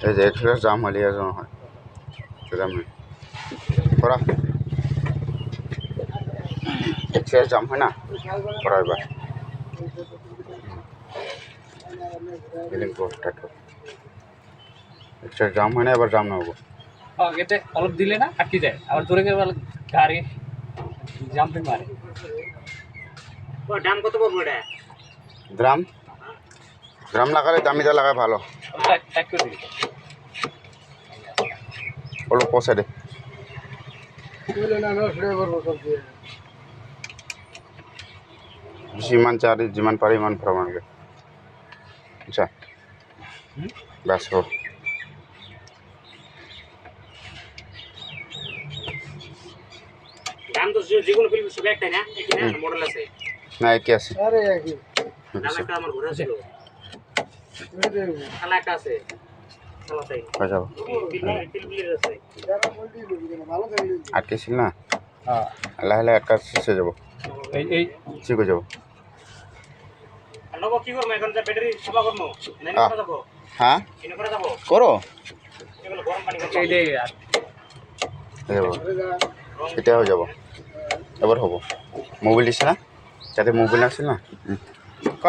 এই যে এক্সপ্রেস জাম হলে আর হয় জাম নেই করা এক্সপ্রেস জাম হয় না করা এবার ফিলিং স্টার্ট করো এক্সপ্রেস জাম হয় না এবার জাম না হবো এতে অলপ দিলে না আটকে যায় আবার জোরে গেলে গাড়ি জাম্পিং মারে দাম কত পড়বে এটা গ্রাম গ্রাম লাগালে দামিটা লাগায় ভালো এক করে দিই অলপ পয়সা দে যিমান চাৰি যিমান পাৰি ইমান ভৰাব নালাগে আচ্ছা বাছ হ'ব দাম তো যেগুলো ফিল্ম সব একটাই না একই না মডেল আছে না একে আছে আরে একই দাম একটা আমার ঘোরা ছিল খালা একটা আছে খালা তাই হয়ে যাব ফিল্ম আছে ভালো থাকলে আটকেছিল না হ্যাঁ লাহে লাহে আটকা শেষ হয়ে যাব এই ঠিক হয়ে যাব নব কি করব এখন ব্যাটারি সভা করব না করে যাব হ্যাঁ এনে করে যাব করো এগুলো গরম পানি করতে এই দে হয়ে যাব এটা হয়ে যাব এবার হব মোবাইল দিছে না যাতে মোবাইল আছিল না ক